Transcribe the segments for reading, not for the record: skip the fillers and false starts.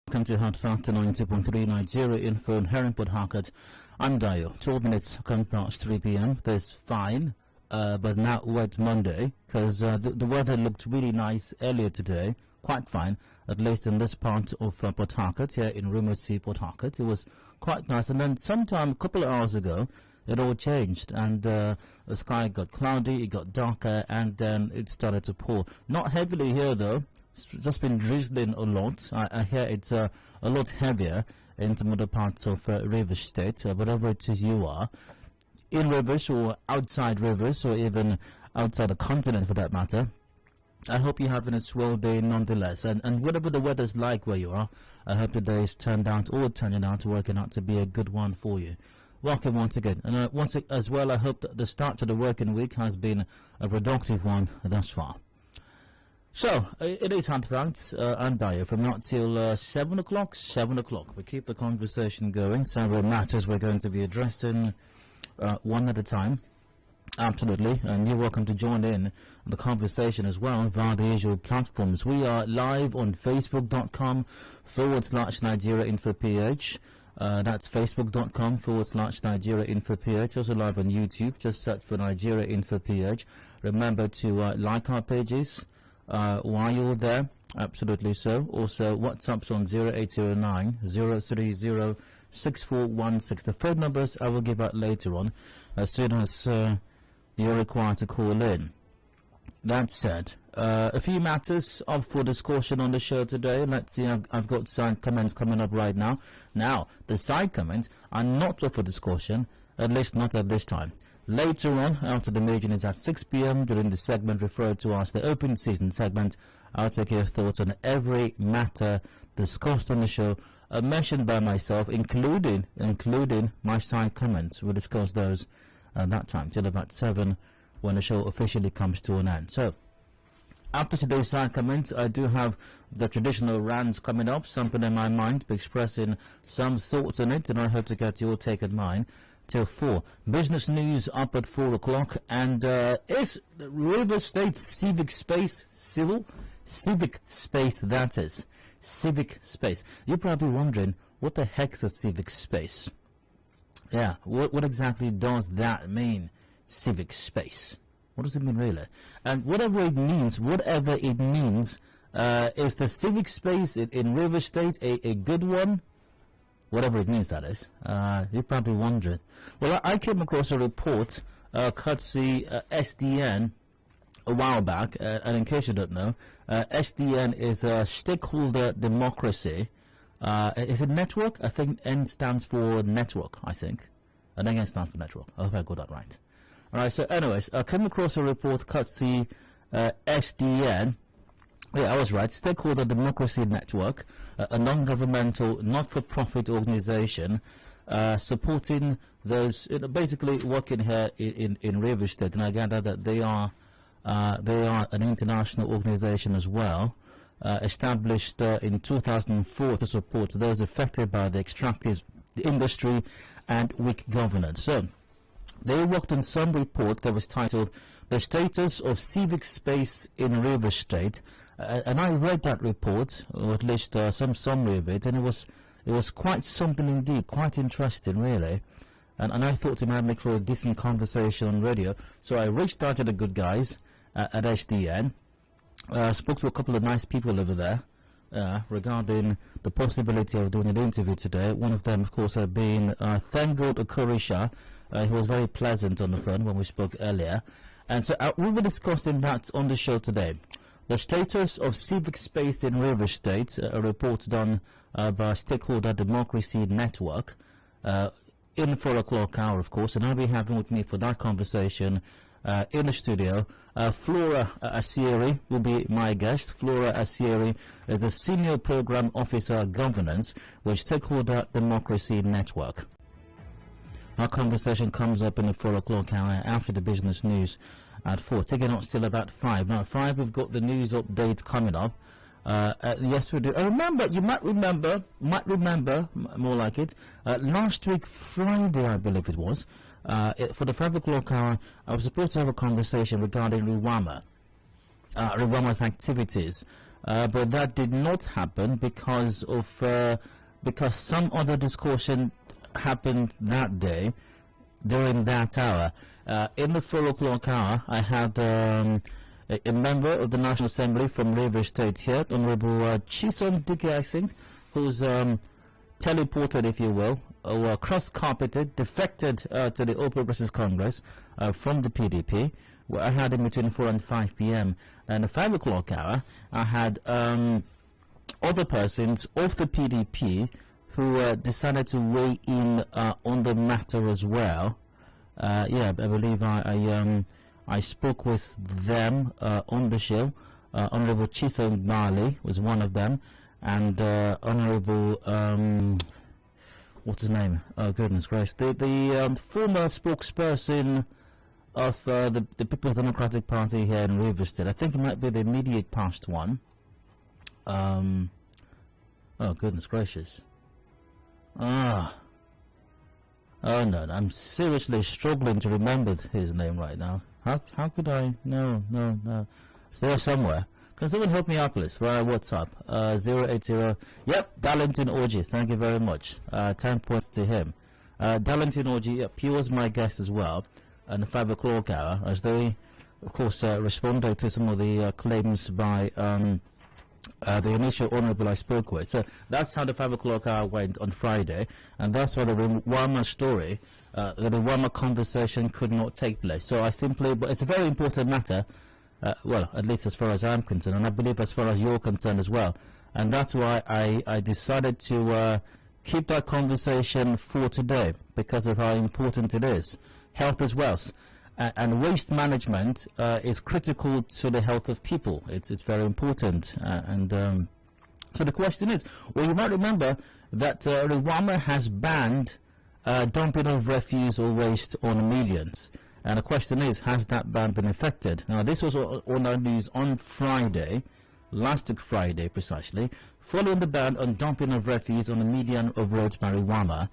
Welcome to Hard Factor 92.3 Nigeria Info in Herringport, Harcourt. I'm Dayo. 12 minutes come past 3 p.m. There's fine, but now wet Monday because the weather looked really nice earlier today. Quite fine, at least in this part of Port Harcourt, here in Rimouski, Port Harcourt. It was quite nice, and then sometime a couple of hours ago, it all changed, and the sky got cloudy, it got darker, and then it started to pour. Not heavily here, though. It's just been drizzling a lot. I hear it's a lot heavier in some other parts of Rivers State, whatever it is you are, in Rivers or outside Rivers, or even outside the continent for that matter. I hope you're having a swell day nonetheless, and whatever the weather's like where you are, I hope the day is turning out working out to be a good one for you. Welcome once again, and as well, I hope that the start to the working week has been a productive one thus far. So, it is Hard Facts and Dayo from now till 7 o'clock. 7 o'clock. We keep the conversation going. Several matters we're going to be addressing one at a time. Absolutely. And you're welcome to join in the conversation as well via the usual platforms. We are live on facebook.com/Nigeria Info PH. That's facebook.com/Nigeria Info PH. Also live on YouTube. Just search for Nigeria Info PH. Remember to like our pages while you're there. Absolutely so. Also, WhatsApp's on 0809 030 6416. The phone numbers I will give out later on as soon as you're required to call in. That said, a few matters up for discussion on the show today. Let's see, I've got side comments coming up right now. Now, the side comments are not up for discussion, at least not at this time. Later on, after the meeting is at 6 p.m. during the segment referred to as the open season segment, I'll take your thoughts on every matter discussed on the show, mentioned by myself, including my side comments. We'll discuss those at that time till about 7 when the show officially comes to an end. So, after today's side comments, I do have the traditional rants coming up, something in my mind, expressing some thoughts on it, and I hope to get your take and mine till 4. Business news up at 4 o'clock, and is River State civic space civic space, that is civic space. You're probably wondering, what the heck's a civic space? Yeah, what exactly does that mean, civic space? What does it mean really? And whatever it means, is the civic space in River State a good one? Whatever it means, that is. You're probably wondering. Well, I came across a report, courtesy SDN, a while back, and in case you don't know, SDN is a stakeholder democracy. Is it network? I think N stands for network, I think. I think N stands for network. I hope I got that right. Alright, so anyways, I came across a report courtesy SDN. Yeah, I was right. Stakeholder Democracy Network, a non-governmental, not-for-profit organization supporting those, basically working here in Rivers State, and I gather that they are an international organization as well, established in 2004 to support those affected by the extractive industry and weak governance. So, they worked on some report that was titled "The Status of Civic Space in Rivers State," and I read that report, or at least some summary of it, and it was quite something indeed, quite interesting really, and I thought it might make for a decent conversation on radio. So I reached out to the good guys at SDN, spoke to a couple of nice people over there regarding the possibility of doing an interview today. One of them, of course, being Thangold Okorisha. He was very pleasant on the phone when we spoke earlier. And so we were discussing that on the show today. The status of civic space in River State, a report done by Stakeholder Democracy Network, in 4 o'clock hour, of course. And I'll be having with me for that conversation in the studio, Flora Asieri will be my guest. Flora Asieri is a Senior Program Officer Governance with Stakeholder Democracy Network. Our conversation comes up in the 4 o'clock hour after the business news at 4. Taking up still about 5. Now, at 5, we've got the news update coming up. Yes, we do. You might remember, more like it, last week, Friday, I believe it was, for the 5 o'clock hour, I was supposed to have a conversation regarding Rwama's activities but that did not happen because some other discussion happened that day during that hour. In the 4 o'clock hour, I had a member of the National Assembly from Rivers State here, Honorable Chisom Dike, who's teleported, if you will, or cross-carpeted, defected to the All Progressives Congress from the PDP. Where I had him between 4 and 5 p.m. And the 5 o'clock hour, I had other persons of the PDP who decided to weigh in on the matter as well. Yeah, I believe I spoke with them on the show. Honorable Chisom Mali was one of them, and Honorable what's his name? Oh goodness gracious! The former spokesperson of the People's Democratic Party here in Rivers State. I think it might be the immediate past one. Oh goodness gracious! Oh no, I'm seriously struggling to remember his name right now. How could I? No. It's there somewhere. Can someone help me out, please? Via WhatsApp. 080. Yep, Darlington Oji. Thank you very much. 10 points to him. Darlington Oji. Yep, he was my guest as well. And the 5 o'clock hour, as they, of course, responded to some of the claims by the initial honourable I spoke with. So that's how the 5 o'clock hour went on Friday, and that's why the Rwama story, the Rwama conversation could not take place. So but it's a very important matter, well, at least as far as I'm concerned, and I believe as far as you're concerned as well. And that's why I decided to keep that conversation for today, because of how important it is. Health is wealth, and waste management is critical to the health of people. It's very important, so the question is, well, you might remember that Rwanda has banned dumping of refuse or waste on medians, and the question is, has that ban been effected? Now, this was on our news on Friday, last week Friday precisely, following the ban on dumping of refuse on the median of roads by Rwanda.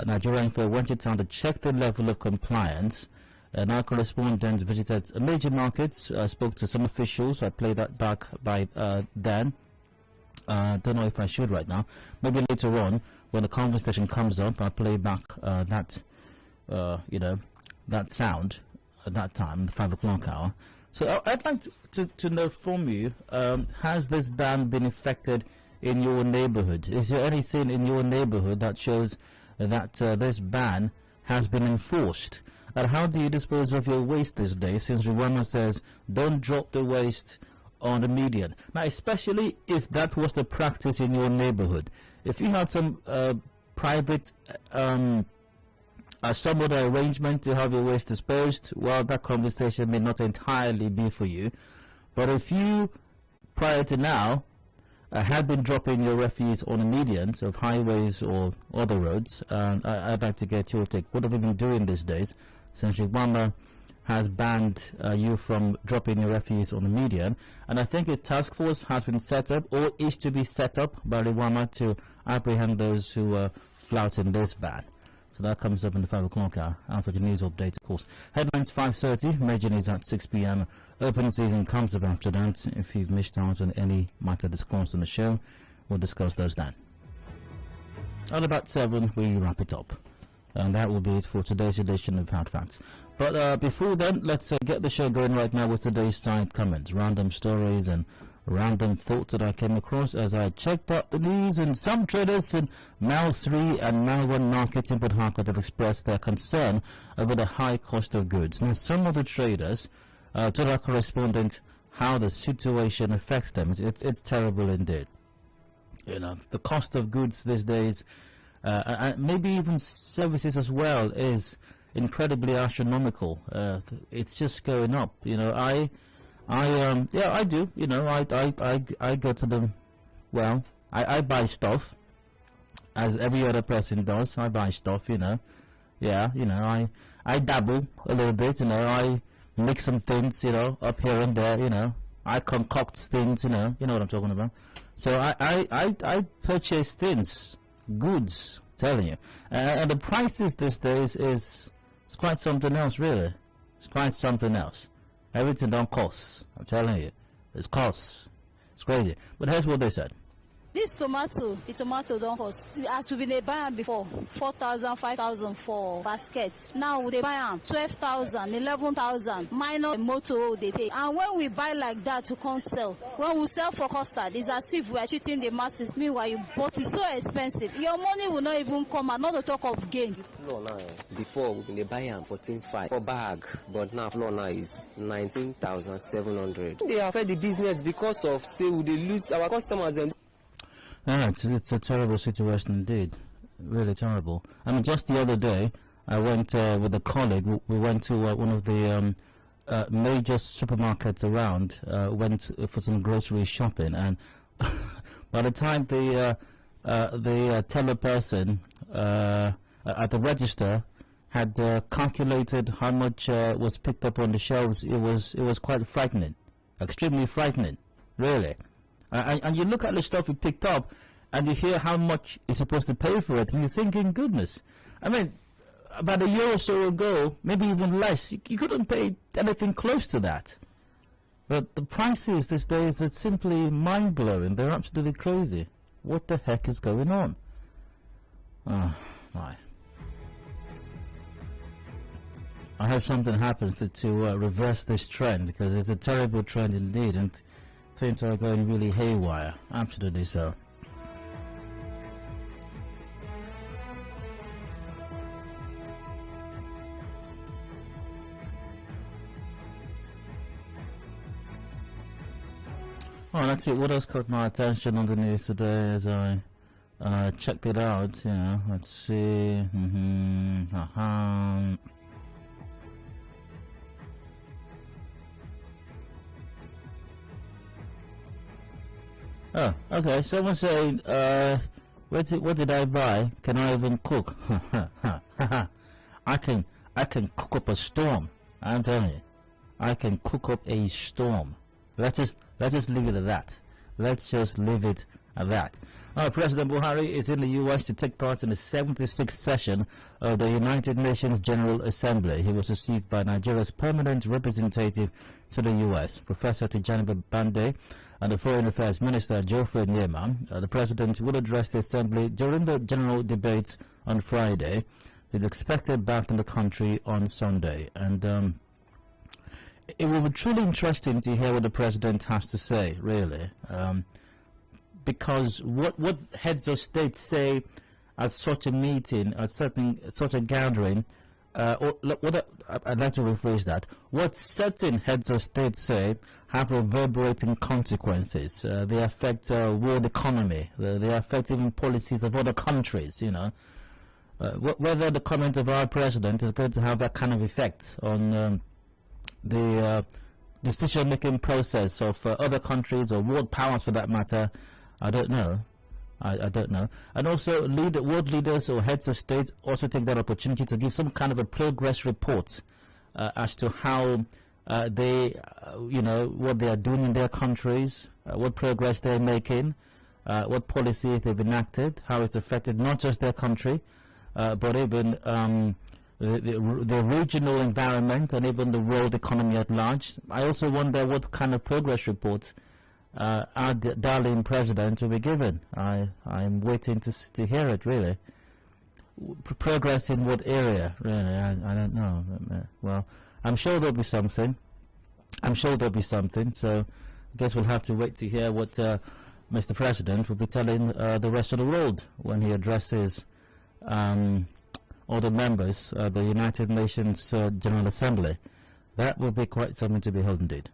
Nigerian Fair went to town to check the level of compliance, and our correspondent visited major markets, spoke to some officials. I played that back by Dan. Don't know if I should right now. Maybe later on, when the conversation comes up, I'll play back that sound at that time, the 5 o'clock hour. So I'd like to know from you, has this ban been effected in your neighborhood? Is there anything in your neighborhood that shows that this ban has been enforced? And how do you dispose of your waste these days, since Rwanda says don't drop the waste on the median? Now, especially if that was the practice in your neighborhood. If you had some private some other arrangement to have your waste disposed, well, that conversation may not entirely be for you. But if you, prior to now, had been dropping your refuse on the medians of highways or other roads, I'd like to get your take. What have you been doing these days, since Rwanda has banned you from dropping your refuse on the median? And I think a task force has been set up, or is to be set up, by Rwanda to apprehend those who are flouting this ban. So that comes up in the 5 o'clock hour after the news update, of course. Headlines 5:30, major news at 6 p.m. Open season comes up after that. If you've missed out on any matter discussed on the show, we'll discuss those then. At about 7, we wrap it up. And that will be it for today's edition of Hard Facts. But before then, let's get the show going right now with today's side comments, random stories and random thoughts that I came across as I checked out the news. And some traders in Mile 3 and Mile 1 markets in Port Harcourt have expressed their concern over the high cost of goods. Now, some of the traders told our correspondent how the situation affects them. It's terrible indeed. You know, the cost of goods these days, and maybe even services as well, is incredibly astronomical. It's just going up. You know, I do. You know, I go to them. Well, I buy stuff, as every other person does. I buy stuff. You know, yeah. You know, I dabble a little bit. You know, I mix some things. You know, up here and there. You know, I concoct things. You know what I'm talking about. So I purchase things, goods. Telling you, and the prices these days is quite something else. Really, it's quite something else. Everything don't cost. I'm telling you, it's costs. It's crazy. But here's what they said. This tomato, the tomato don't cost. As we've been buying before, 4,000, 5,000 for baskets. Now they buy them 12,000, 11,000. Minor motor they pay. And when we buy like that to come sell, when we sell for custard, it's as if we are cheating the masses. Meanwhile, you bought it so expensive. Your money will not even come and not to talk of gain. Flour now, before we been buy them 14,500 for bag, but now flour now is 19,700. They affect the business because of say we they lose our customers and. Yeah, it's a terrible situation indeed, really terrible. I mean, just the other day, I went with a colleague. We went to one of the major supermarkets around. Went for some grocery shopping, and by the time the teller person at the register had calculated how much was picked up on the shelves, it was quite frightening, extremely frightening, really. And you look at the stuff you picked up, and you hear how much you're supposed to pay for it, and you're thinking, goodness. I mean, about a year or so ago, maybe even less, you couldn't pay anything close to that. But the prices these days are simply mind-blowing. They're absolutely crazy. What the heck is going on? Oh, my. I hope something happens to reverse this trend, because it's a terrible trend indeed, and things are going really haywire. Absolutely so. Oh, that's it. What else caught my attention on the news today as I checked it out? You know, let's see. Oh, okay. Someone saying, what did I buy? Can I even cook? I can cook up a storm. I'm telling you, I can cook up a storm. Let's just leave it at that. Let's just leave it at that. President Buhari is in the U.S. to take part in the 76th session of the United Nations General Assembly. He was received by Nigeria's permanent representative to the U.S., Professor Tijani Bande, and the Foreign Affairs Minister Geoffrey Niema. The President will address the Assembly during the general debates on Friday. He's expected back in the country on Sunday. And it will be truly interesting to hear what the President has to say, really. Because what heads of state say at such a meeting, at such a gathering, I'd like to rephrase that. What certain heads of state say have reverberating consequences. They affect world economy. They affect even policies of other countries. You know, whether the comment of our president is going to have that kind of effect on the decision-making process of other countries or world powers, for that matter, I don't know. I don't know. And also, world leaders or heads of state also take that opportunity to give some kind of a progress report as to how they, what they are doing in their countries, what progress they're making, what policy they've enacted, how it's affected not just their country, but even the regional environment and even the world economy at large. I also wonder what kind of progress reports our darling president will be given. I'm waiting to hear it, really. Progress in what area, really? I don't know. Well, I'm sure there'll be something. So I guess we'll have to wait to hear what Mr. President will be telling the rest of the world when he addresses all the members of the United Nations General Assembly. That will be quite something to behold indeed.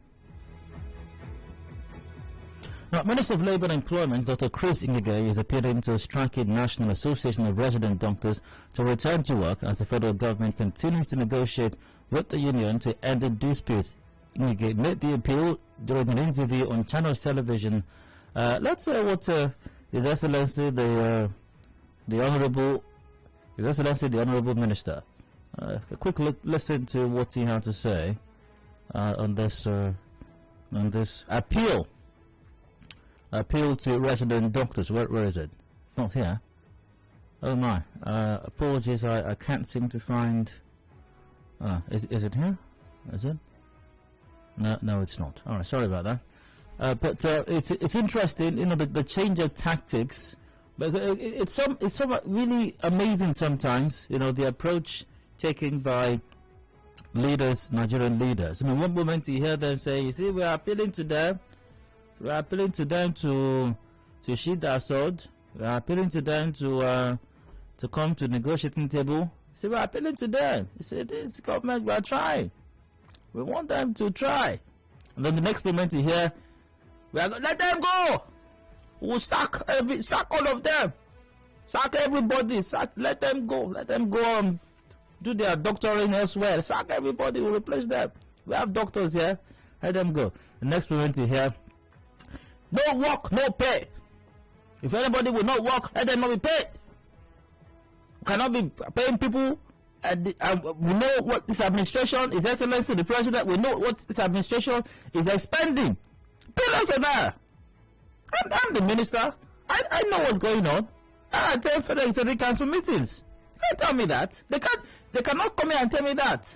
Now, Minister of Labour and Employment, Dr. Chris Ngige, is appealing to a striking National Association of Resident Doctors to return to work as the federal government continues to negotiate with the union to end the dispute. Ngige made the appeal during an interview on Channels Television. Let's hear what His Excellency the Honourable Minister. A quick listen to what he had to say on this appeal. Appeal to resident doctors. Where is it? It's not here. Oh my. Apologies, I can't seem to find. Is it here? Is it? No, it's not. Alright, sorry about that. But it's interesting, the change of tactics. But it's somewhat really amazing sometimes, the approach taken by leaders, Nigerian leaders. I mean, one moment you hear them say, you see, we are appealing to them to sheathe their sword. We are appealing to them to come to negotiating table. See, we are appealing to them. You see, this government, we are trying. We want them to try. And then the next moment you hear, let them go. We'll sack all of them. Sack everybody. Let them go. Let them go and do their doctoring elsewhere. Sack everybody. We'll replace them. We have doctors here. Let them go. The next moment you hear, no work, no pay. If anybody will not work, let them not be paid. We cannot be paying people. We know what this administration, His Excellency the President, we know what this administration is expending. Billions a year. I'm the minister. I know what's going on. I tell FedEx that they cancel meetings. You can't tell me that. They cannot come here and tell me that.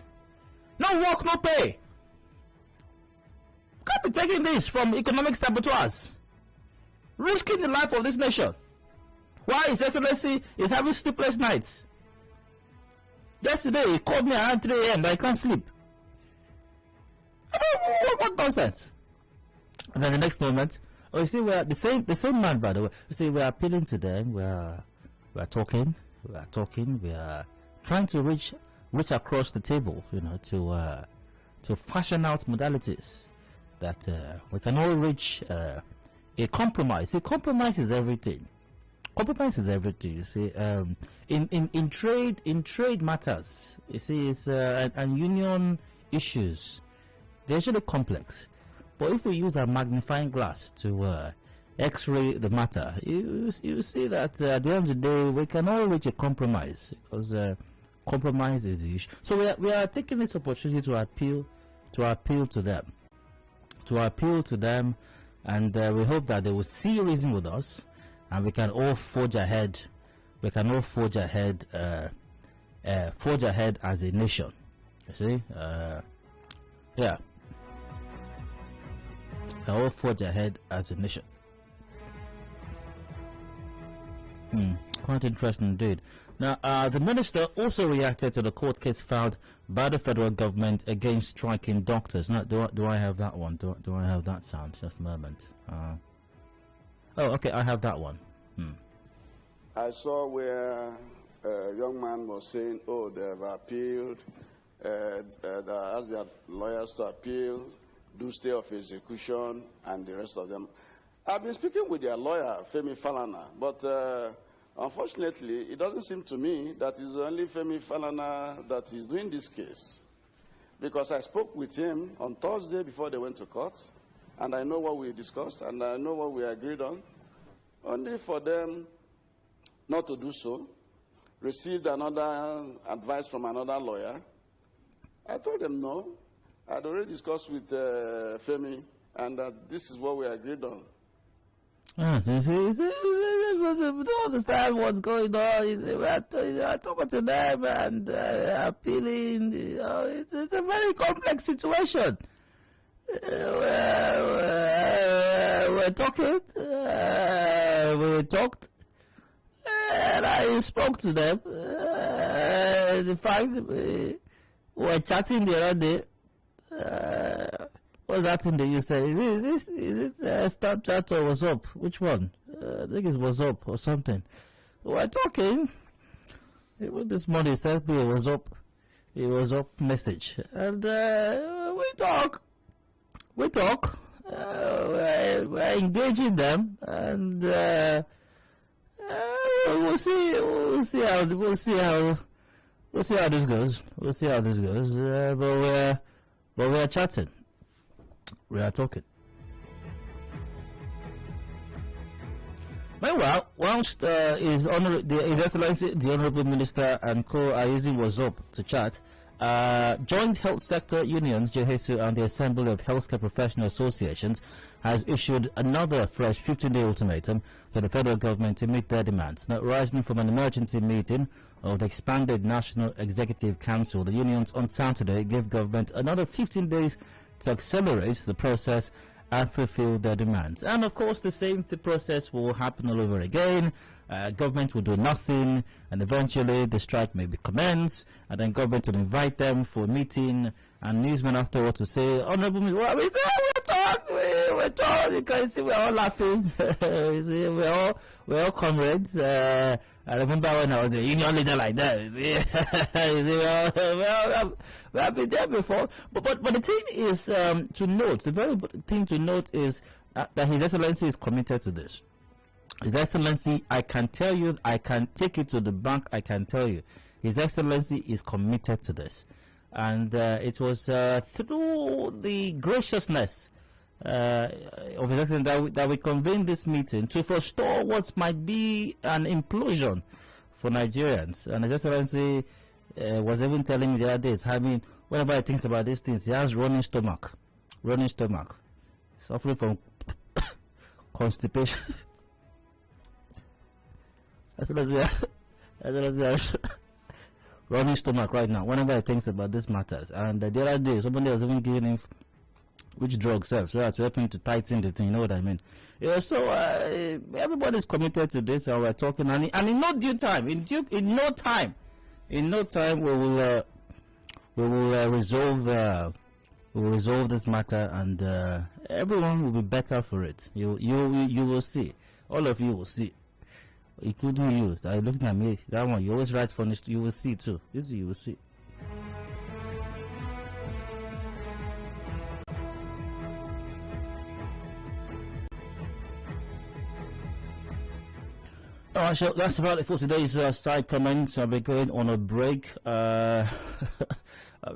No work, no pay. You can't be taking this from economic saboteurs. Risking the life of this nation. Why His Excellency is having sleepless nights. Yesterday he called me around 3 a.m. I can't sleep. What nonsense. And then the next moment, you see, we're the same man, by the way. You see, we're appealing to them. We're talking. We are trying to reach across the table, to fashion out modalities that we can all reach a compromise. See, compromise is everything. Compromise is everything. You see, in trade matters. You see, it's and union issues. They're actually complex. But if we use a magnifying glass to X-ray the matter, you see that at the end of the day we can all reach a compromise, because compromise is the issue. So we are taking this opportunity to appeal to them, and we hope that they will see reason with us, and we can all forge ahead. We can all forge ahead as a nation. You see, yeah. Can all forge ahead as a nation. Quite interesting indeed. Now, the minister also reacted to the court case filed by the federal government against striking doctors. Now, do I have that one? Do I have that sound? Just a moment. Oh, okay, I have that one. I saw where a young man was saying, "Oh, they have appealed. Ask their lawyers to appeal, do stay of execution, and the rest of them." I've been speaking with their lawyer, Femi Falana, but unfortunately, it doesn't seem to me that it's only Femi Falana that is doing this case. Because I spoke with him on Thursday before they went to court, and I know what we discussed, and I know what we agreed on. Only for them not to do so, received another advice from another lawyer. I told them no. I'd already discussed with Femi, and this is what we agreed on. We don't understand what's going on. We're talking to them and appealing. It's a very complex situation. We're talking. We talked. And I spoke to them. In fact, we were chatting the other day. What's that thing that you said? Is it Snapchat or WhatsApp? Which one? I think it's WhatsApp or something. We're talking. Even this morning sent me a WhatsApp message, and we talk. We're engaging them, and we'll see how this goes. But we're chatting. We are talking. Meanwhile, whilst His Excellency, the Honourable Minister and co are using WhatsApp to chat, Joint Health Sector Unions, JHSU, and the Assembly of Healthcare Professional Associations has issued another fresh 15-day ultimatum to the federal government to meet their demands. Now, rising from an emergency meeting of the expanded National Executive Council, the unions on Saturday gave government another 15 days to accelerate the process and fulfill their demands. And of course, the same process will happen all over again. Government will do nothing, and eventually the strike may be commenced, and then government will invite them for a meeting, and newsmen afterwards to say, Honorable Minister, well, we talk, you can see we're all laughing. You see, we're all comrades. I remember when I was a union leader like that. You see, we have been there before. But the thing is to note, the very thing to note is that His Excellency is committed to this. His Excellency, I can tell you, I can take it to the bank, I can tell you, His Excellency is committed to this. And it was through the graciousness of His Excellency that we convened this meeting to forestall what might be an implosion for Nigerians. And His Excellency was even telling me the other days, whenever he thinks about these things, he has running stomach, suffering from constipation. Running stomach right now whenever he thinks about these matters. And the other day somebody was even giving him which drug serves to help him to tighten the thing, you know what I mean? Yeah, so everybody's committed to this, and we're talking, and in no due time, in no time we will resolve this matter, and everyone will be better for it. You will see, all of you will see. Including you, that are looking at me, that one, you always write for this, you will see too. You will see. Alright, so that's about it for today's side comments. I'll be going on a break. I'll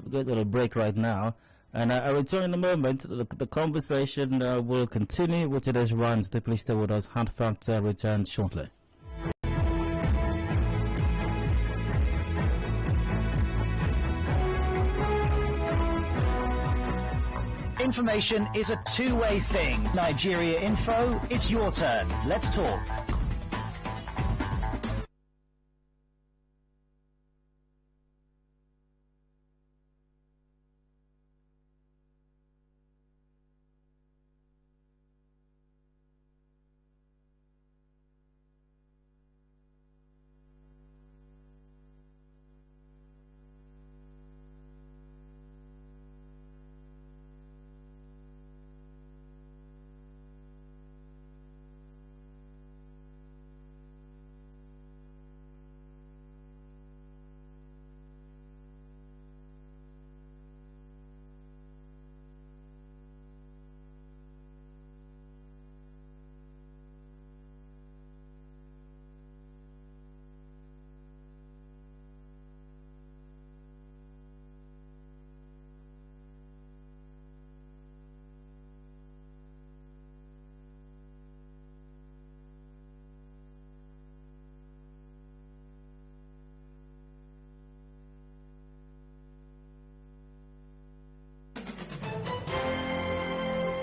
be going on a break right now. And I return in a moment. The conversation will continue with today's runs. Please stay with us. Hand Factor returns shortly. Information is a two-way thing. Nigeria Info, it's your turn. Let's talk.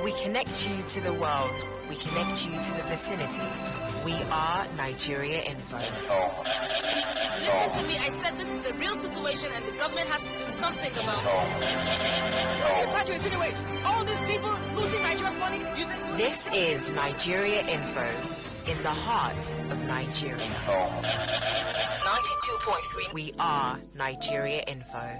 We connect you to the world. We connect you to the vicinity. We are Nigeria Info. Listen to me. I said this is a real situation and the government has to do something about it. You try to insinuate all these people looting Nigeria's money. This is Nigeria Info in the heart of Nigeria. 92.3. We are Nigeria Info.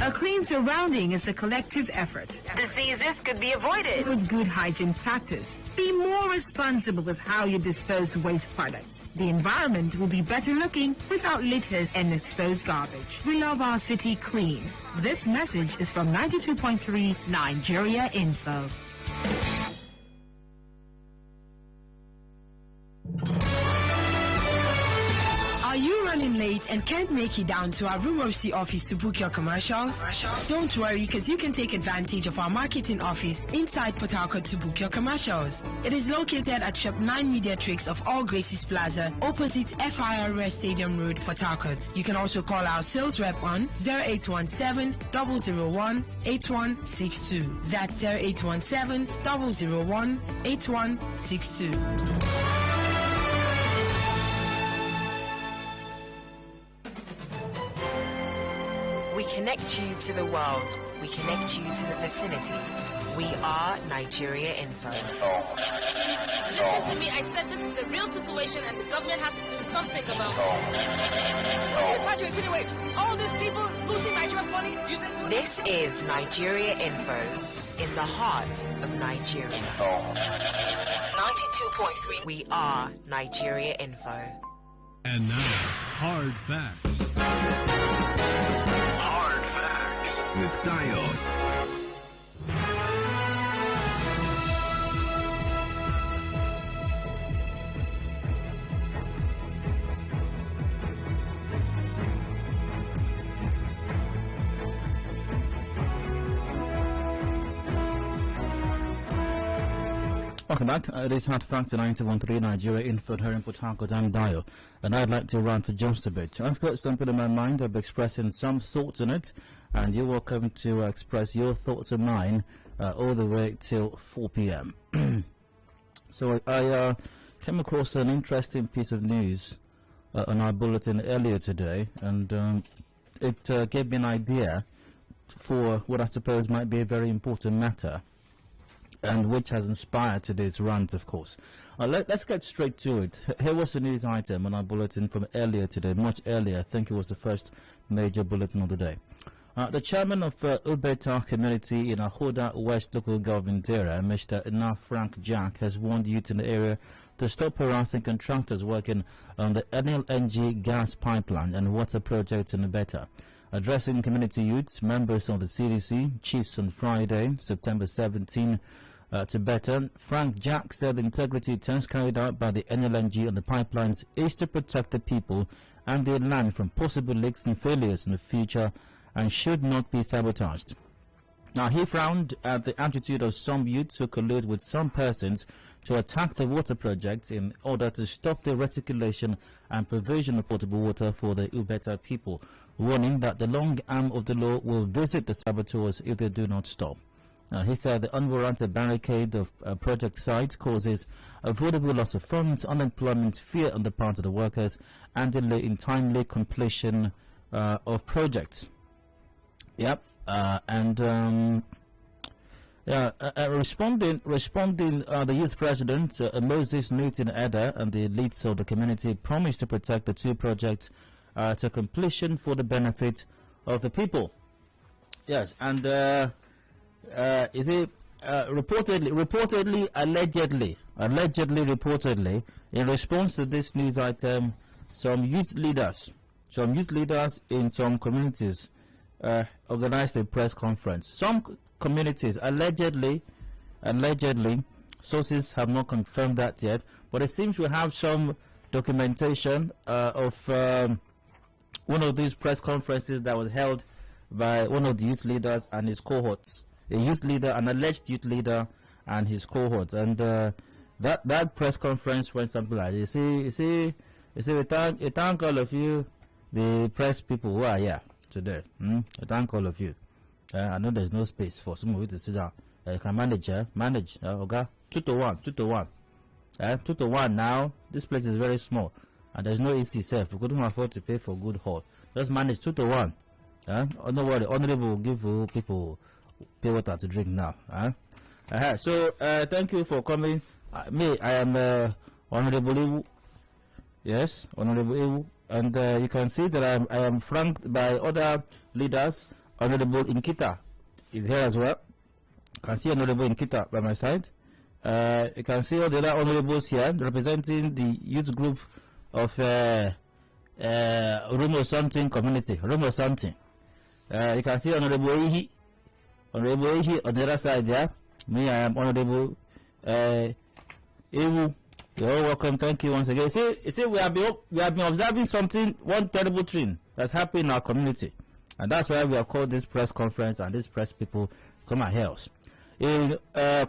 A clean surrounding is a collective effort. Diseases could be avoided with good hygiene practice. Be more responsible with how you dispose waste products. The environment will be better looking without litter and exposed garbage. We love our city clean. This message is from 92.3 Nigeria Info. Are you running late and can't make it down to our Rumorsi office to book your commercials? Don't worry, because you can take advantage of our marketing office inside Port Harcourt to book your commercials. It is located at Shop 9 Mediatrix of All Graces Plaza, opposite FIRS Stadium Road, Port Harcourt. You can also call our sales rep on 0817-001-8162. That's 0817-001-8162. We connect you to the world. We connect you to the vicinity. We are Nigeria Info. Listen to me, I said this is a real situation and the government has to do something about it. You try to insinuate all these people looting Nigeria's money? This is Nigeria Info, in the heart of Nigeria. 92.3. We are Nigeria Info. And now, Hard Facts. Hard Facts with Dio. Welcome back. It is Hard Facts 91.3 Nigeria Info here in Port Harcourt. I'm Dio, and I'd like to rant for just a bit. I've got something in my mind. I'll be expressing some thoughts on it, and you're welcome to express your thoughts and mine all the way till 4 p.m. So I came across an interesting piece of news on our bulletin earlier today, and it gave me an idea for what I suppose might be a very important matter, and which has inspired today's rant, of course. Let's get straight to it. Here was the news item on our bulletin from earlier today, much earlier. I think it was the first major bulletin of the day. The chairman of Ubeta community in Ahoda West local government area, Mr. Frank Jack, has warned youth in the area to stop harassing contractors working on the NLNG gas pipeline and water projects in Ubeta. Addressing community youths, members of the CDC, chiefs on Friday, September 17, to Better, Frank Jack said the integrity tests carried out by the NLNG on the pipelines is to protect the people and their land from possible leaks and failures in the future and should not be sabotaged. Now, he frowned at the attitude of some youths who collude with some persons to attack the water projects in order to stop the reticulation and provision of potable water for the Ubeta people, warning that the long arm of the law will visit the saboteurs if they do not stop. He said the unwarranted barricade of project sites causes avoidable loss of funds, unemployment, fear on the part of the workers, and delay in timely completion of projects. Yep, responding, the youth president, Moses Newton Eder, and the leads of the community promised to protect the two projects to completion for the benefit of the people. Yes, and reportedly, allegedly, in response to this news item, some youth leaders in some communities organized a press conference. Some communities allegedly, sources have not confirmed that yet, but it seems we have some documentation of one of these press conferences that was held by one of the youth leaders and his cohorts. A youth leader, an alleged youth leader, and his cohorts, and that press conference went something like this. You see, we thank all of you, the press people who are here today. I thank all of you. I know there's no space for some of you to sit down. You can manage, okay? 2 to 1. 2 to 1 now. This place is very small, and there's no AC safe. We couldn't afford to pay for good hall. Just manage 2 to 1. Don't worry, honorable will give people pay water to drink now. So thank you for coming. I am Honorable Ewu. Yes, Honorable Ewu. And you can see that I am flanked by other leaders. Honorable Inkita is here as well. You can see Honorable Inkita by my side. You can see all the other honorables here representing the youth group of Rumo Something community. Rumo Something. You can see Honorable Ehi. Honorable Ehi on the other side, yeah. Me, I am Honorable Ewu. You're all welcome. Thank you once again. You see, we have been observing one terrible thing that's happening in our community, and that's why we have called this press conference, and these press people come and hear us. In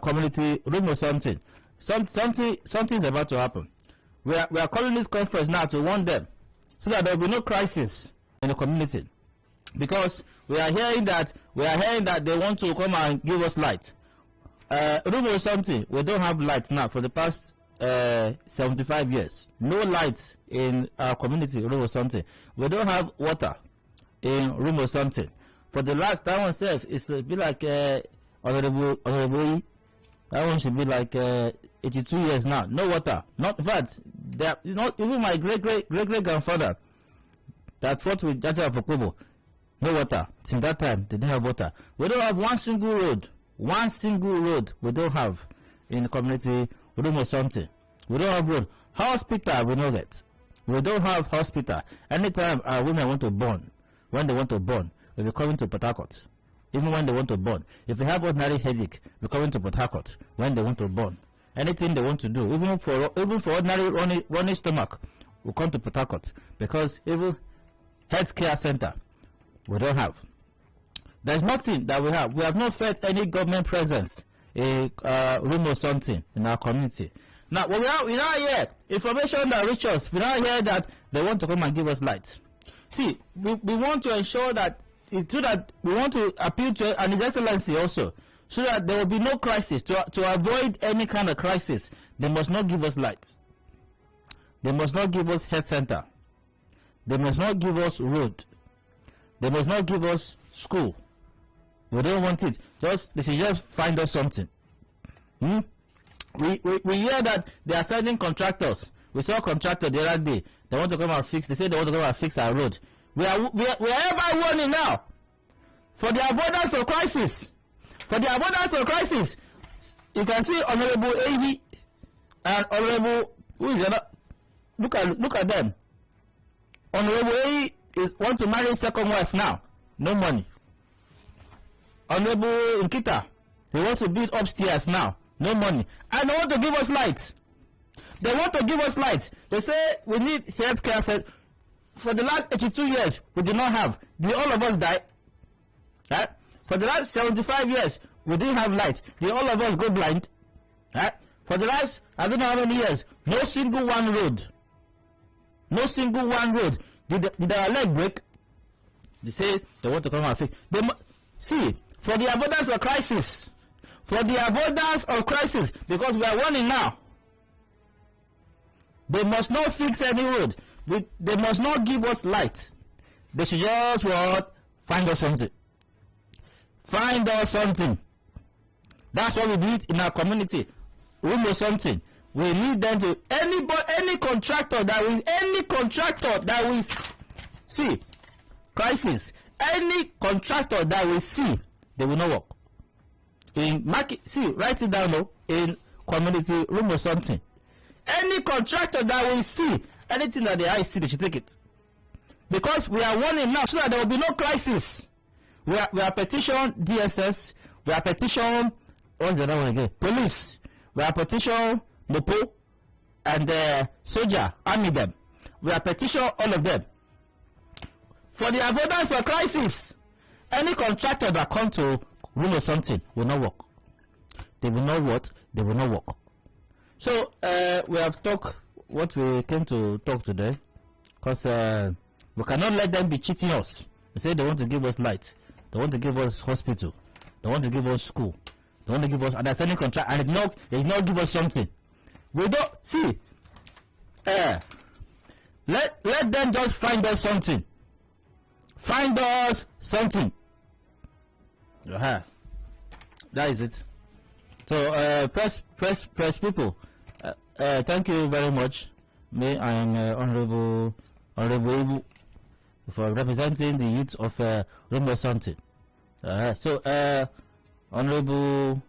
community room or something, something's about to happen. We are calling this conference now to warn them, so that there will be no crisis in the community, because we are hearing that they want to come and give us light. Room or something, we don't have lights now for the past 75 years. No lights in our community, room or something. We don't have water in room or something. For the last time itself, it's be like Honorable, that one should be like 82 years now. No water. Not in fact, even my great grandfather that fought with Jaja Fokobo, no water. Since that time, they didn't have water. We don't have one single road. One single road we don't have in the community. We don't know something. We don't have road. Hospital we don't get. We don't have hospital. Anytime our women want to born, when they want to born, we'll be coming to Port Harcourt. Even when they want to born. If they have ordinary headache, we're coming to Port Harcourt when they want to born. Anything they want to do, even for ordinary running stomach, we'll come to Port Harcourt. Because even healthcare center, we don't have. There's nothing that we have. We have not felt any government presence, a room or something in our community. Now, we now hear information that reaches us. We now hear that they want to come and give us light. See, we want to ensure that so that we want to appeal to His Excellency also, so that there will be no crisis. To avoid any kind of crisis, they must not give us light. They must not give us health center. They must not give us road. They must not give us school. We don't want it. They should just find us something. We hear that they are sending contractors. We saw a contractor the other day. They want to come and fix. They say they want to come and fix our road. We are ever warning now for the avoidance of crisis. For the avoidance of crisis, you can see Honorable AV and Honorable who is the other? Look at them. Honorable AV want to marry second wife now. No money. Honorable Nkita, he wants to build upstairs now. No money. And they want to give us light. They want to give us light. They say we need healthcare. Said for the last 82 years we did not have. Did all of us die? Right? For the last 75 years we didn't have light. Did all of us go blind? Right? For the last I don't know how many years, no single one road. No single one road. Did our leg break? They say they want to come and fix. See, for the avoidance of crisis. For the avoidance of crisis, because we are warning now. They must not fix any road. They must not give us light. They should just find us something. Find us something. That's what we need in our community. We know something. We need them to any contractor that we see crisis. Any contractor that we see, they will not work. In market, write it down in community room or something. Any contractor that we see, anything that the eye see, they should take it. Because we are warning now so that there will be no crisis. We are petition DSS, we are petition, what's the other one again? Police, we are petition Mopo and soldier, army them. We are petition all of them. For the avoidance of crisis, any contractor that come to room or something will not work. They will not what? They will not work. So we have talked what we came to talk today, because we cannot let them be cheating us. They say they want to give us light, they want to give us hospital, they want to give us school, they want to give us, and they're sending contract, and they not give us something. We don't see. Let them just find us something. Find us something. That is it. So press people. Thank you very much. Me and Honorable Ibu for representing the youth of Rumbo something. So Honorable,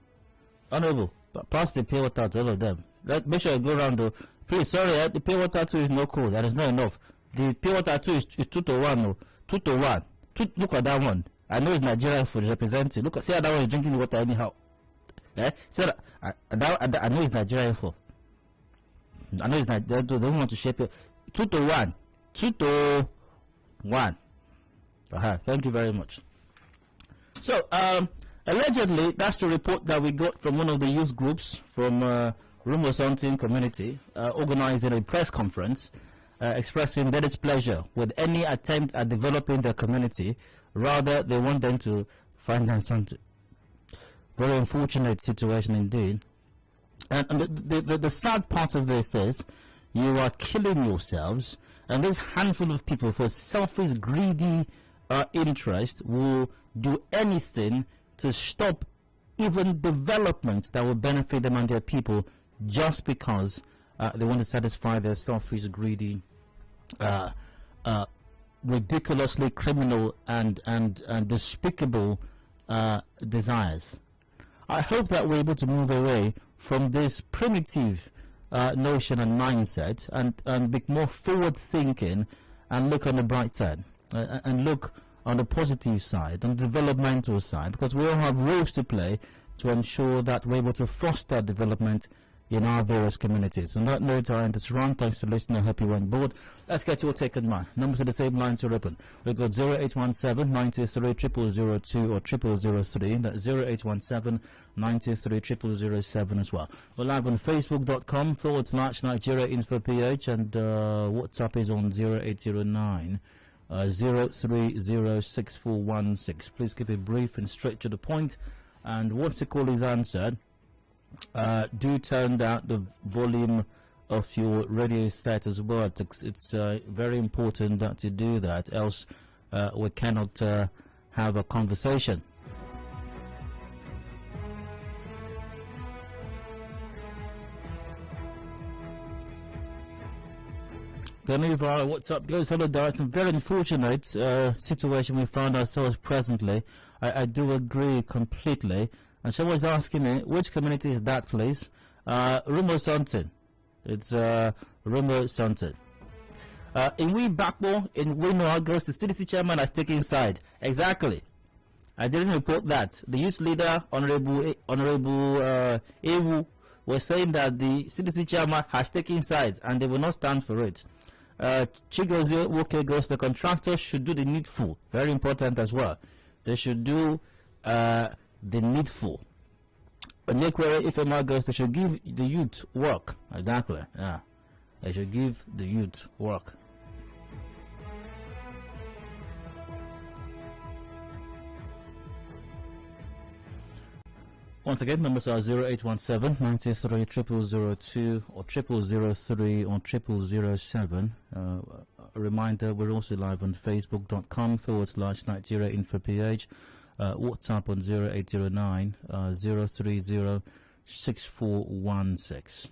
pass the pay water to all of them. Make sure you go around though. Please, sorry, the pay water too is not cool. That is not enough. The pay water too is 2 to 1. No, 2 to 1. Look at that one. I know it's Nigerian food representing. Look, see how that one is drinking water anyhow. See that, I know it's Nigerian food. I know it's not. They don't want to shape it. 2 to 1. 2 to 1. Thank you very much. So, allegedly, that's the report that we got from one of the youth groups from Rumo Something community, organizing a press conference, expressing their displeasure with any attempt at developing their community. Rather, they want them to find them something. Very unfortunate situation indeed. And the sad part of this is you are killing yourselves, and this handful of people, for selfish, greedy interest, will do anything to stop even developments that will benefit them and their people, just because they want to satisfy their selfish, greedy, ridiculously criminal and despicable desires. I hope that we're able to move away from this primitive notion and mindset and be more forward thinking and look on the bright side and look on the positive side, on the developmental side, because we all have roles to play to ensure that we're able to foster development in our various communities. On that note, I end this run. Thanks for listening. I hope you went bored. Let's get your take on mine. Numbers to the same lines are open. We've got 0817 93 0002 or 0003. That's 0817 93 0007 as well. We're live on Facebook.com/Nigeria Info PH, and WhatsApp is on 0809 0306416. Please keep it brief and straight to the point. And once the call is answered, do turn down the volume of your radio set as well. It's very important that you do that, else we cannot have a conversation. Ganiva, what's up, guys? Hello, Dad. It's a very unfortunate situation we find ourselves presently. I do agree completely. And someone's asking me, which community is that, please? Rumo Santon. It's Rumo Santon. In We Bakbo, in Wino August, the CDC chairman has taken side. Exactly. I didn't report that. The youth leader, Honorable Ewu, was saying that the CDC chairman has taken sides and they will not stand for it. Chigozie Woke goes, the contractors should do the needful. Very important as well. They should do the needful. And if a goes, they should give the youth work. Exactly. Yeah. They should give the youth work. Once again, numbers are 0817 93 0002 or 0003 or 0007. A reminder, we're also live on Facebook.com/Nigeria Info PH. WhatsApp on 0809 030 6416.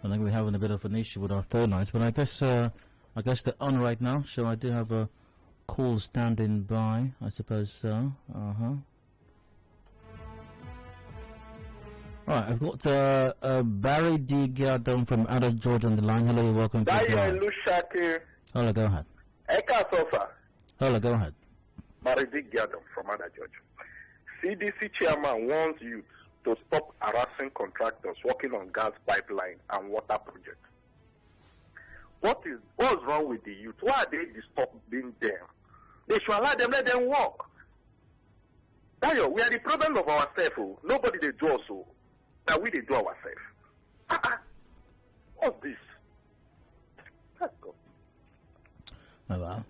I think we're having a bit of an issue with our phone lines, but I guess they're on right now. So I do have a call standing by. I suppose so. Right, I've got Barry D. Gardon from Ada George on the line. Hello, welcome. Adedayo Elusakin. Hello, go ahead. Eka Sofa. Hello, go ahead. Barry D. Gardon from Ada George. CDC chairman warns youth to stop harassing contractors working on gas pipeline and water projects. What's wrong with the youth? Why are they disturbing them? They should allow them, let them work. Dayo, we are the problem of ourselves. Nobody they do also. That we they do ourselves. What's this? Let's go. Oh, well,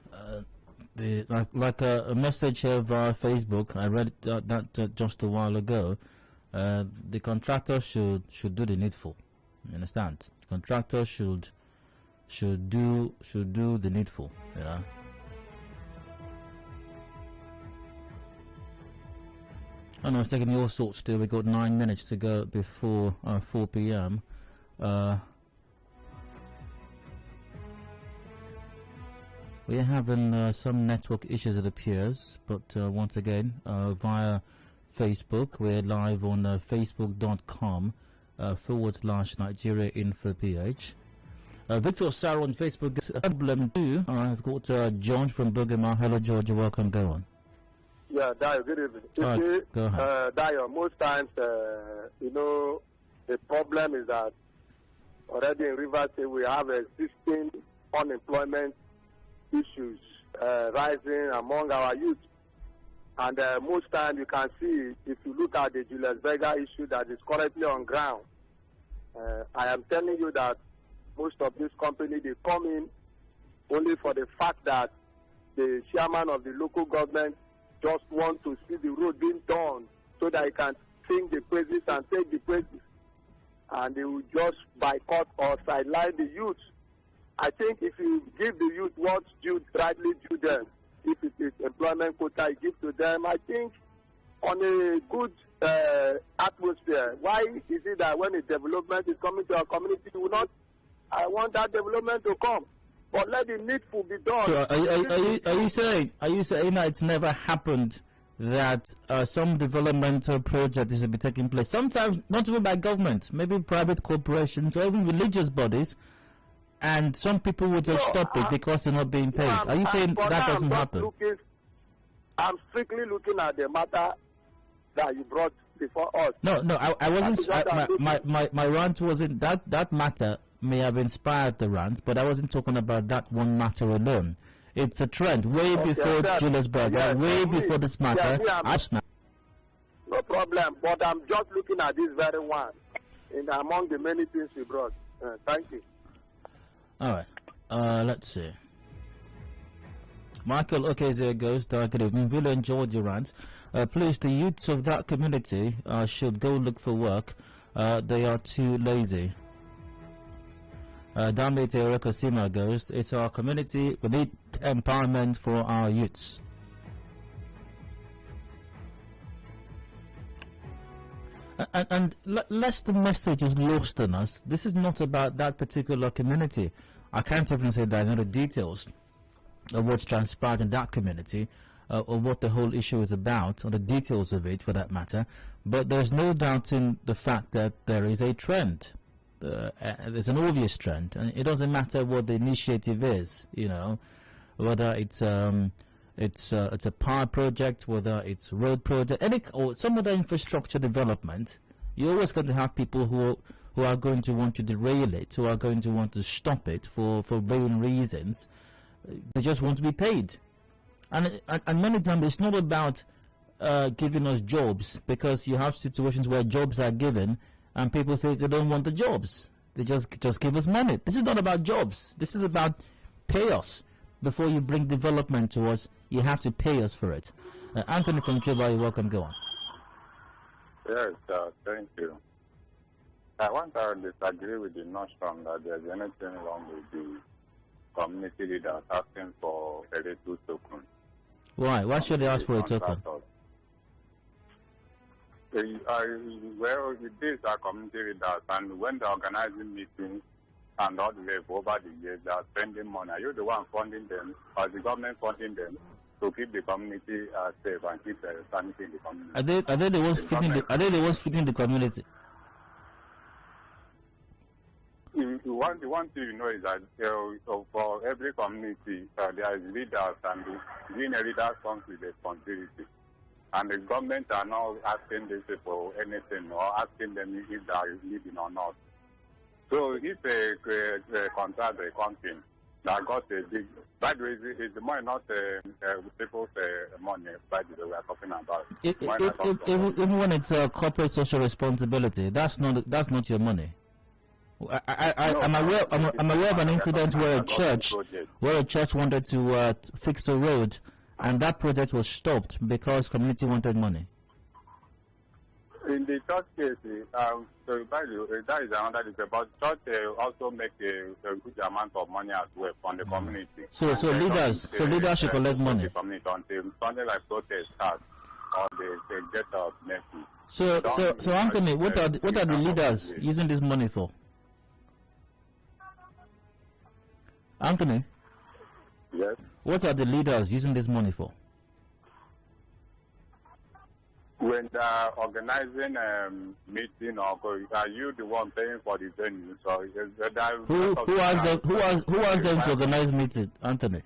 like a message here via Facebook. I read that just a while ago. The contractor should do the needful. You understand? Contractors should do the needful. You know. I know it's taking your thoughts still. We've got 9 minutes to go before 4 p.m. We're having some network issues, it appears, but once again, via Facebook, we're live on facebook.com/Nigeria Info PH. Victor Sarah on Facebook, problem too. I've got George from Bugama. Hello, George. Welcome. Go on. Yeah, Dayo, good evening. Right, go ahead. Dayo, most times, the problem is that already in Rivers State we have existing unemployment issues rising among our youth. And most times you can see, if you look at the Julius Berger issue that is currently on ground, I am telling you that most of these companies, they come in only for the fact that the chairman of the local government just want to see the road being done so that he can sing the praises and take the praises. and they will just boycott or sideline the youth. I think if you give the youth what's rightly due them, if it is employment quota you give to them, I think on a good atmosphere. Why is it that when a development is coming to our community, we will not? I want that development to come, but let the needful be done. So are you saying that it's never happened that some developmental project is to be taking place? Sometimes not even by government, maybe private corporations or even religious bodies, and some people will just stop it because they're not being paid. Are you saying that doesn't happen? I'm strictly looking at the matter that you brought before us. No, I wasn't. My rant wasn't that matter may have inspired the rant, but I wasn't talking about that one matter alone. It's a trend way before Julius Berger, way before this matter. No problem, but I'm just looking at this very one among the many things you brought. Thank you. All right. Let's see. Michael, okay, there goes. Good evening. Really enjoyed your rant. Please, the youths of that community should go look for work. They are too lazy. Damete Rekosima goes, it's our community. We need empowerment for our youths. And lest the message is lost on us, this is not about that particular community. I can't even say that I know the details of what's transpired in that community, or what the whole issue is about, or the details of it for that matter, but there's no doubt in the fact that there is a trend. There's an obvious trend, and it doesn't matter what the initiative is, you know, whether it's a power project, whether it's road project, or some other infrastructure development. You're always going to have people who are going to want to derail it, who are going to want to stop it for varying reasons. They just want to be paid, and many times it's not about giving us jobs, because you have situations where jobs are given and people say they don't want the jobs. They just give us money. This is not about jobs. This is about pay us. Before you bring development to us, you have to pay us for it. Anthony from Chuba, you're welcome. Go on. Yes, thank you. I want to disagree with the notion that there's anything wrong with the community leaders asking for a little token. Why? Why should they ask for a token? Well, these are community leaders, and when they're organizing meetings and all the level over the years, they are spending money. Are you the one funding them, or the government funding them to keep the community safe and keep sanity in the community? Are they the ones feeding the? Are they the ones feeding the community? The one thing you know is that for every community there is leaders, and the leaders comes with responsibility. And the government are not asking these people anything, or asking them if they are living or not. So if a contractor comes in that got a big, by the way, is the money not people's money, by the way, we are talking about. Even when it's a corporate social responsibility, that's not your money. I'm aware of an incident where a church wanted to fix a road, and that project was stopped because community wanted money. In the church case, so by the way, that is another detail. But church also make a good amount of money as well from the community. So leaders should collect money. The community until something like protest starts, or they get out next week. So Anthony, what are the leaders using this money for? Anthony? Yes? What are the leaders using this money for? When they are organizing a meeting, or are you the one paying for the venue? So who asked them to organize meeting, Anthony?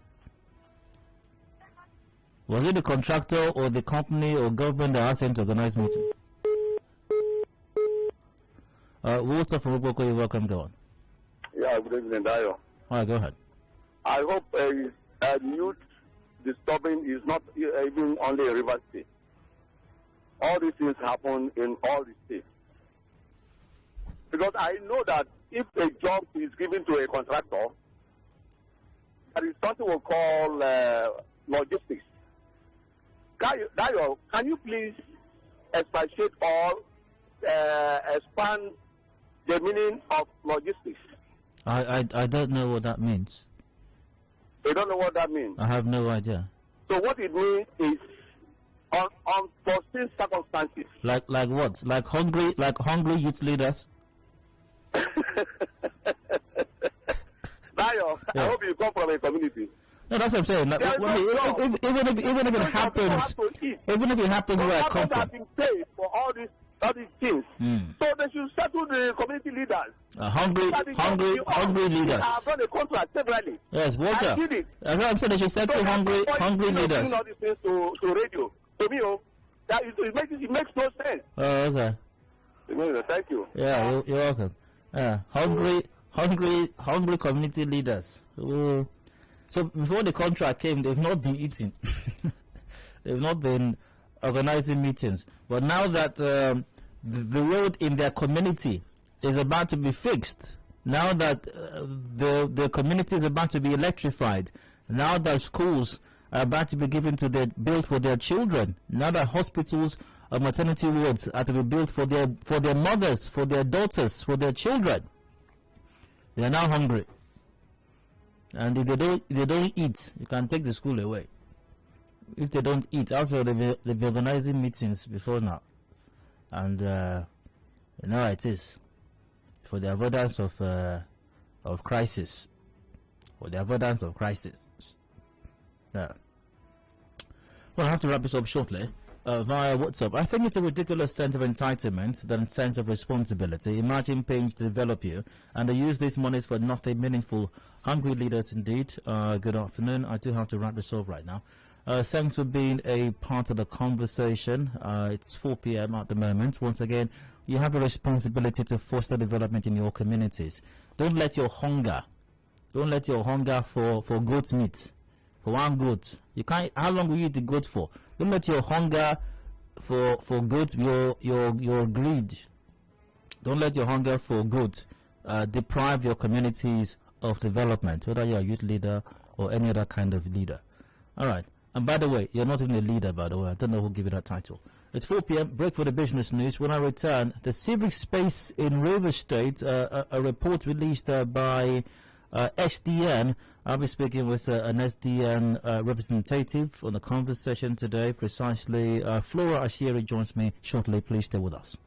Was it the contractor or the company or government that asked them to organize meeting? Walter from Uboko, you're welcome. Go on. Yeah, good evening, Dayo. All right, go ahead. I hope youth disturbing is not even only a River State. All these things happen in all the states. Because I know that if a job is given to a contractor, there is something we call logistics. Dayo, can you please expatiate or expand the meaning of logistics? I don't know what that means. You don't know what that means? I have no idea. So what it means is unforeseen circumstances. Like what? Like hungry youth leaders? Dayo, I hope you come from a community. No, that's what I'm saying. Like, even if it happens, where I come from. Have been paid for all these things. So they should settle the community leaders. Hungry leaders. I've done a contract severally. Yes, Walter. I did it. That's what I'm saying. They should settle hungry leaders. All these things to radio. To me, it makes no sense. Oh, okay. Thank you. Yeah, you're welcome. Hungry community leaders. Ooh. So before the contract came, they've not been eating. They've not been organizing meetings. But now that the road in their community is about to be fixed, now that the community is about to be electrified, now that schools are about to be built for their children, now that hospitals or maternity wards are to be built for their mothers, for their daughters, for their children, they are now hungry. And if they don't eat, you can take the school away. If they don't eat, after they'll be organizing meetings before now. And you know how it is. For the avoidance of crisis. For the avoidance of crisis. Yeah. Well, I have to wrap this up shortly. Via WhatsApp. I think it's a ridiculous sense of entitlement than a sense of responsibility. Imagine paying to develop you, and they use these monies for nothing meaningful. Hungry leaders indeed. Good afternoon. I do have to wrap this up right now. Thanks for being a part of the conversation. It's 4 p.m. at the moment. Once again, you have a responsibility to foster development in your communities. Don't let your hunger for goat meat, for one goat. You can't. How long will you eat the goat for? Don't let your hunger for goat, your greed. Don't let your hunger for goat deprive your communities of development, whether you're a youth leader or any other kind of leader. All right. And by the way, you're not even a leader, by the way. I don't know who gave you that title. It's 4 p.m. Break for the business news. When I return, the civic space in Rivers State, a report released by SDN. I'll be speaking with an SDN representative on the conversation today, precisely. Flora Ashiri joins me shortly. Please stay with us.